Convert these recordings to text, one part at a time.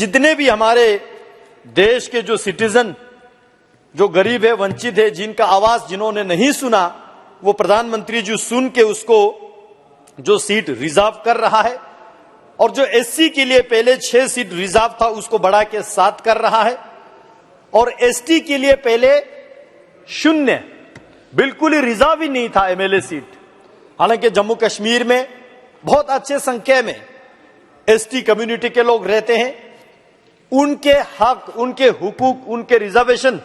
जितने भी हमारे देश के जो सिटीजन, जो गरीब है, वंचित है, जिनका आवाज जिन्होंने नहीं सुना, वो प्रधानमंत्री जी सुन के उसको जो सीट रिजर्व कर रहा है, और जो एससी के लिए पहले 6 सीट रिजर्व था उसको बढ़ा के 7 कर रहा है, और एसटी के लिए पहले 0 बिल्कुल ही रिजर्व ही नहीं था एमएलए सीट। हालांकि जम्मू कश्मीर में बहुत अच्छे संख्या में एसटी कम्युनिटी के लोग रहते हैं, उनके हक, उनके हुकूक, उनके रिजर्वेशन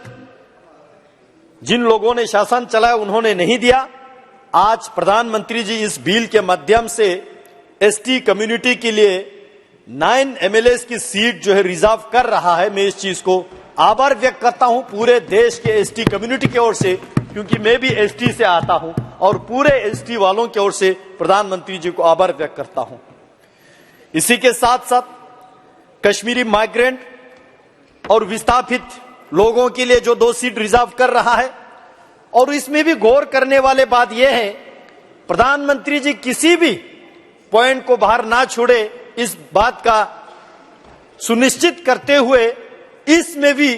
जिन लोगों ने शासन चलाया उन्होंने नहीं दिया। आज प्रधानमंत्री जी इस बिल के माध्यम से एसटी कम्युनिटी के लिए 9 एमएलए की सीट जो है रिजर्व कर रहा है। मैं इस चीज को आभार व्यक्त करता हूं पूरे देश के एसटी कम्युनिटी की ओर से, क्योंकि मैं भी एसटी से आता हूं, और पूरे एसटी वालों की ओर से प्रधानमंत्री जी को आभार व्यक्त करता हूं। इसी के साथ साथ कश्मीरी माइग्रेंट और विस्थापित लोगों के लिए जो 2 सीट रिजर्व कर रहा है, और इसमें भी गौर करने वाले बात यह है, प्रधानमंत्री जी किसी भी पॉइंट को बाहर ना छोड़े, इस बात का सुनिश्चित करते हुए इसमें भी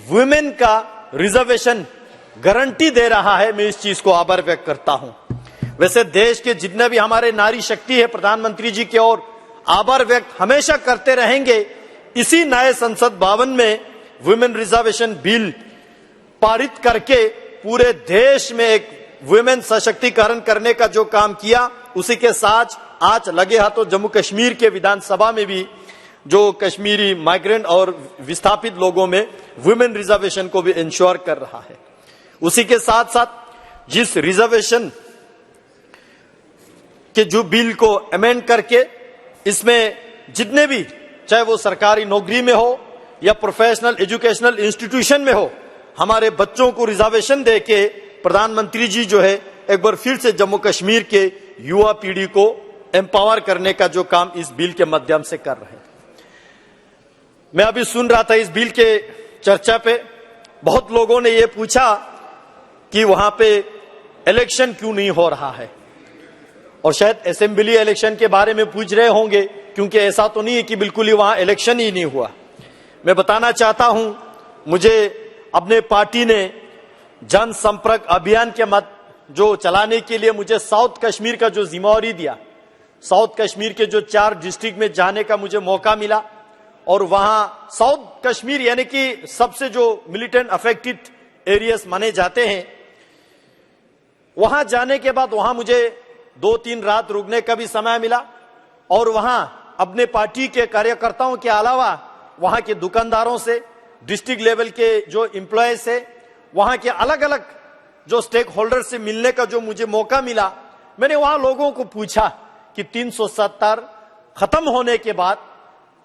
वुमेन का रिजर्वेशन गारंटी दे रहा है। मैं इस चीज को आभार व्यक्त करता हूं। वैसे देश के जितने भी हमारे नारी शक्ति है, प्रधानमंत्री जी की ओर आभार व्यक्त हमेशा करते रहेंगे। इसी नए संसद भवन में वुमेन रिजर्वेशन बिल पारित करके पूरे देश में एक वुमेन सशक्तिकरण करने का जो काम किया, उसी के साथ आज लगे हाथों जम्मू कश्मीर के विधानसभा में भी जो कश्मीरी माइग्रेंट और विस्थापित लोगों में वुमेन रिजर्वेशन को भी इंश्योर कर रहा है। उसी के साथ साथ जिस रिजर्वेशन के जो बिल को अमेंड करके इसमें जितने भी, चाहे वो सरकारी नौकरी में हो या प्रोफेशनल एजुकेशनल इंस्टीट्यूशन में हो, हमारे बच्चों को रिजर्वेशन देके प्रधानमंत्री जी जो है एक बार फिर से जम्मू कश्मीर के युवा पीढ़ी को एम्पावर करने का जो काम इस बिल के माध्यम से कर रहे हैं। मैं अभी सुन रहा था इस बिल के चर्चा पे, बहुत लोगों ने ये पूछा कि वहां पे इलेक्शन क्यों नहीं हो रहा है, और शायद असेंबली इलेक्शन के बारे में पूछ रहे होंगे, क्योंकि ऐसा तो नहीं है कि बिल्कुल ही वहां इलेक्शन ही नहीं हुआ। मैं बताना चाहता हूं, मुझे अपने पार्टी ने जनसंपर्क अभियान के मत जो चलाने के लिए मुझे साउथ कश्मीर का जो जिम्मेवारी दिया, साउथ कश्मीर के जो 4 डिस्ट्रिक्ट में जाने का मुझे मौका मिला, और वहां साउथ कश्मीर यानी कि सबसे जो मिलिटेंट अफेक्टेड एरियाज माने जाते हैं, वहां जाने के बाद वहां मुझे 2-3 रात रुकने का भी समय मिला, और वहां अपने पार्टी के कार्यकर्ताओं के अलावा वहां के दुकानदारों से, डिस्ट्रिक्ट लेवल के जो एम्प्लॉय से, वहां के अलग अलग जो स्टेक होल्डर से मिलने का जो मुझे मौका मिला। मैंने वहां लोगों को पूछा कि 370 खत्म होने के बाद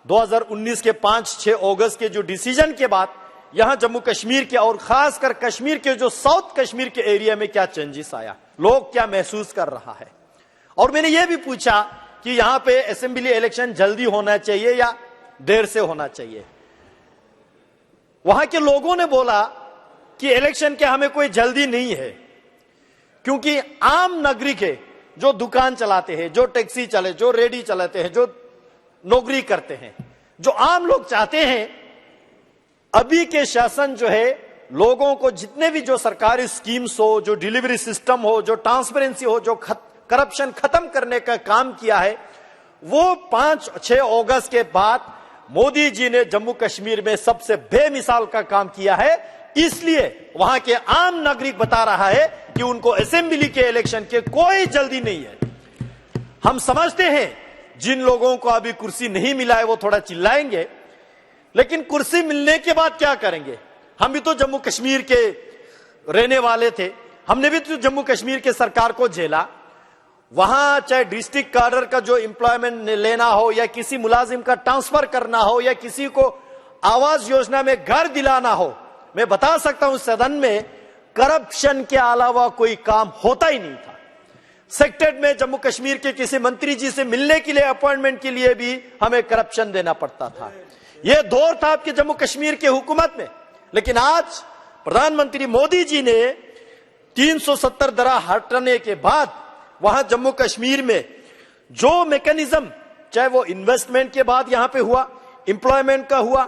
2019 के 5-6 अगस्त के जो डिसीजन के बाद यहां जम्मू कश्मीर के और खासकर कश्मीर के जो साउथ कश्मीर के एरिया में क्या चेंजेस आया, लोग क्या महसूस कर रहा है। और मैंने यह भी पूछा कि यहां पे असेंबली इलेक्शन जल्दी होना चाहिए या देर से होना चाहिए। वहां के लोगों ने बोला कि इलेक्शन के हमें कोई जल्दी नहीं है, क्योंकि आम नागरिक है जो दुकान चलाते हैं, जो टैक्सी चले, जो रेडी चलाते हैं, जो नौकरी करते हैं, जो आम लोग चाहते हैं अभी के शासन जो है लोगों को जितने भी जो सरकारी स्कीम्स हो, जो डिलीवरी सिस्टम हो, जो ट्रांसपेरेंसी हो, जो करप्शन खत्म करने का काम किया है, वो 5-6 अगस्त के बाद मोदी जी ने जम्मू कश्मीर में सबसे बेमिसाल का काम किया है। इसलिए वहां के आम नागरिक बता रहा है कि उनको असेंबली के इलेक्शन के कोई जल्दी नहीं है। हम समझते हैं जिन लोगों को अभी कुर्सी नहीं मिला है वो थोड़ा चिल्लाएंगे, लेकिन कुर्सी मिलने के बाद क्या करेंगे? हम भी तो जम्मू कश्मीर के रहने वाले थे, हमने भी तो जम्मू कश्मीर के सरकार को झेला। वहां चाहे डिस्ट्रिक्ट कार्डर का जो एम्प्लॉयमेंट लेना हो, या किसी मुलाजिम का ट्रांसफर करना हो, या किसी को आवास योजना में घर दिलाना हो, मैं बता सकता हूं सदन में करप्शन के अलावा कोई काम होता ही नहीं था। सेक्रेटरीट में जम्मू कश्मीर के किसी मंत्री जी से मिलने के लिए, अपॉइंटमेंट के लिए भी हमें करप्शन देना पड़ता था। यह दौर था आपके जम्मू कश्मीर के हुकूमत में। लेकिन आज प्रधानमंत्री मोदी जी ने 370 दरा हटाने के बाद वहां जम्मू कश्मीर में जो मैकेनिज्म, चाहे वो इन्वेस्टमेंट के बाद यहां पे हुआ, एम्प्लॉयमेंट का हुआ,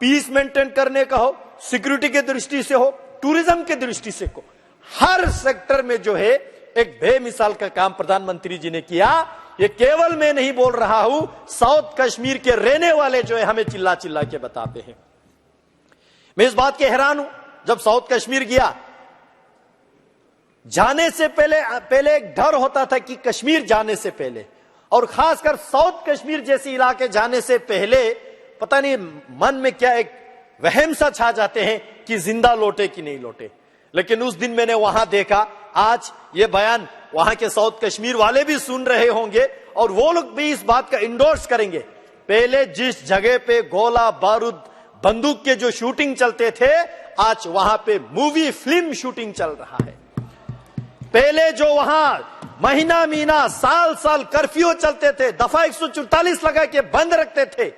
पीस मेंटेन करने का हो, सिक्योरिटी के दृष्टि से हो, टूरिज्म के दृष्टि से हो, हर सेक्टर में जो है एक बेमिसाल का काम प्रधानमंत्री जी ने किया। ये केवल मैं नहीं बोल रहा हूं, साउथ कश्मीर के रहने वाले जो है हमें चिल्ला चिल्ला के बताते हैं। मैं इस बात के हैरान हूं, जब साउथ कश्मीर गया, जाने से पहले एक डर होता था कि कश्मीर जाने से पहले, और खासकर साउथ कश्मीर जैसे इलाके जाने से पहले पता नहीं मन में क्या एक वहम सा छा जाते हैं कि जिंदा लौटे कि नहीं लौटे। लेकिन उस दिन मैंने वहां देखा, आज ये बयान वहां के साउथ कश्मीर वाले भी सुन रहे होंगे और वो लोग भी इस बात का इंडोर्स करेंगे। पहले जिस जगह पे गोला बारूद बंदूक के जो शूटिंग चलते थे, आज वहां पे मूवी फिल्म शूटिंग चल रहा है। पहले जो वहां महीना महीना साल साल कर्फ्यू चलते थे, दफा 144 लगा के बंद रखते थे,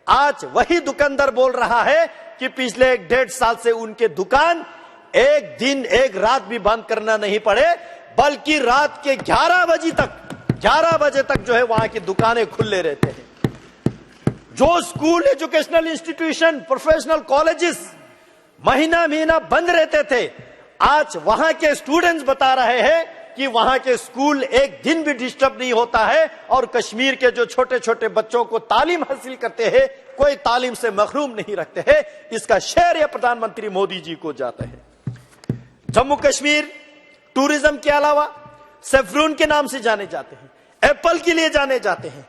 आज वही दुकानदार बोल रहा है कि पिछले 1.5 साल से उनके दुकान एक दिन एक रात भी बंद करना नहीं पड़े, बल्कि रात के 11 बजे तक जो है वहां की दुकानें खुले रहते हैं। जो school, educational institution, professional colleges महीना महीना बंद रहते थे, आज वहां के स्टूडेंट्स बता रहे हैं कि वहां के स्कूल एक दिन भी डिस्टर्ब नहीं होता है, और कश्मीर के जो छोटे छोटे बच्चों को तालीम हासिल करते हैं, कोई तालीम से महरूम नहीं रखते हैं। इसका श्रेय प्रधानमंत्री मोदी जी को जाता है। जम्मू कश्मीर टूरिज्म के अलावा सेफ्रून के नाम से जाने जाते हैं, एप्पल के लिए जाने जाते हैं।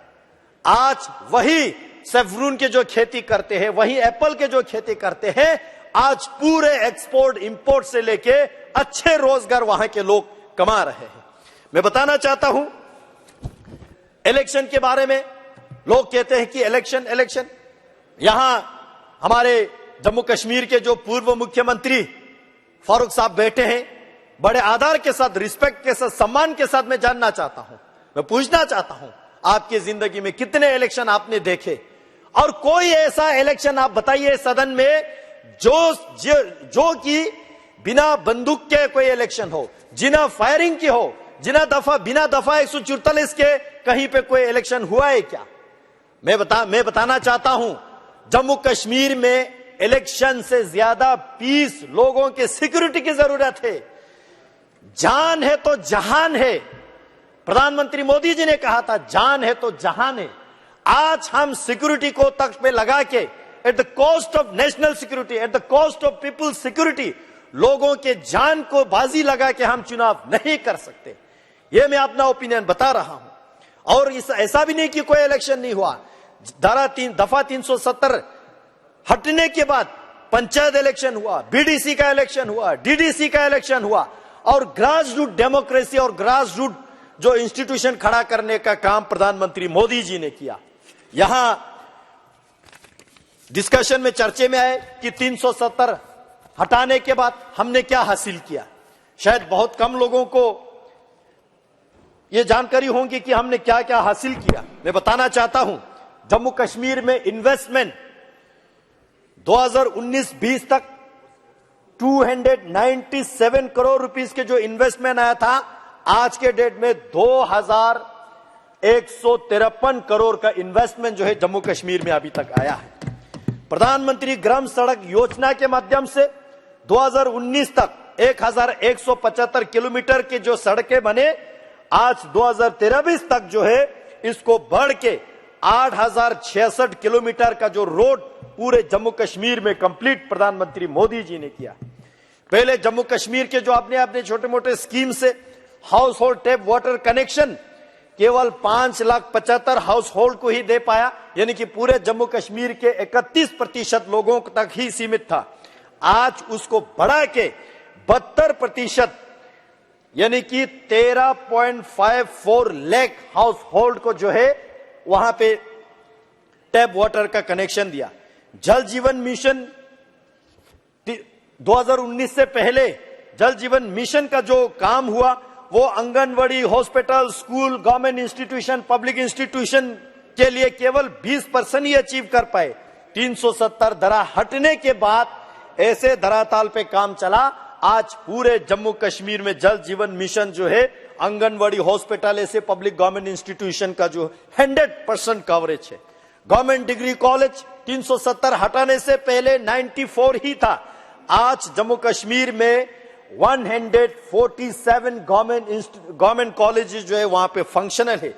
आज वही सेफ्रून के जो खेती करते हैं, वही एप्पल के जो खेती करते हैं, आज पूरे एक्सपोर्ट इंपोर्ट से लेके अच्छे रोजगार वहां के लोग कमा रहे हैं। मैं बताना चाहता हूं इलेक्शन के बारे में। लोग कहते हैं कि इलेक्शन, यहां हमारे जम्मू कश्मीर के जो पूर्व मुख्यमंत्री फारूक साहब बैठे हैं, बड़े आदर के साथ, रिस्पेक्ट के साथ, सम्मान के साथ मैं जानना चाहता हूं, मैं पूछना चाहता हूं, आपकी जिंदगी में कितने इलेक्शन आपने देखे, और कोई ऐसा इलेक्शन आप बताइए सदन में जो कि बिना बंदूक के कोई इलेक्शन हो, जिना फायरिंग की हो, बिना दफा 144 के कहीं पे कोई इलेक्शन हुआ है क्या? मैं बताना चाहता हूं, जम्मू कश्मीर में इलेक्शन से ज्यादा पीस, लोगों के सिक्योरिटी की जरूरत है। जान है तो जहान है, प्रधानमंत्री मोदी जी ने कहा था, जान है तो जहान है। आज हम सिक्योरिटी को तख्त पे लगा के, at the cost of national security, at the cost of people's security, लोगों के जान को बाजी लगा के हम चुनाव नहीं कर सकते। यह मैं अपना ओपिनियन बता रहा हूं। और ऐसा भी नहीं कि कोई इलेक्शन नहीं हुआ। दफा 370 हटने के बाद पंचायत इलेक्शन हुआ, बीडीसी का इलेक्शन हुआ, डीडीसी का इलेक्शन हुआ, और ग्रास रूट डेमोक्रेसी और ग्रास रूट जो इंस्टीट्यूशन खड़ा करने का काम प्रधानमंत्री मोदी जी ने किया। यहां डिस्कशन में, चर्चे में आए कि 370 हटाने के बाद हमने क्या हासिल किया। शायद बहुत कम लोगों को यह जानकारी होगी कि हमने क्या क्या हासिल किया। मैं बताना चाहता हूं, जम्मू कश्मीर में इन्वेस्टमेंट 2019-20 तक 297 करोड़ रुपीस के जो इन्वेस्टमेंट आया था, आज के डेट में 2153 करोड़ का इन्वेस्टमेंट जो है जम्मू कश्मीर में अभी तक आया है। प्रधानमंत्री ग्राम सड़क योजना के माध्यम से 2019 तक 1175 किलोमीटर के जो सड़कें बने, आज 2023 तक जो है इसको बढ़ के 8066 किलोमीटर का जो रोड पूरे जम्मू कश्मीर में कंप्लीट प्रधानमंत्री मोदी जी ने किया। पहले जम्मू कश्मीर के जो अपने छोटे मोटे स्कीम से house hold tap water connection केवल 5,75,000 हाउस होल्ड को ही दे पाया, यानी कि पूरे जम्मू कश्मीर के 31% लोगों तक ही सीमित था। आज उसको बढ़ा के 72%, यानी कि 13.54 लाख हाउस होल्ड को जो है वहां पे टैप वाटर का कनेक्शन दिया। जल जीवन मिशन 2019 से पहले जल जीवन मिशन का जो काम हुआ, वो anganwadi, hospital, school, government institution, public institution के लिए केवल 20% ही अचीव कर पाए। 370 दरा हटने के बाद ऐसे धराताल पे काम चला। आज पूरे जम्मू कश्मीर में जल जीवन मिशन जो है, आंगनवाड़ी, हॉस्पिटल, ऐसे पब्लिक गवर्नमेंट इंस्टीट्यूशन का जो 100% कवरेज है। गवर्नमेंट डिग्री कॉलेज 370 हटाने से पहले 94 ही था। आज जम्मू कश्मीर में 147 गवर्नमेंट कॉलेजेस जो है वहां पे फंक्शनल है।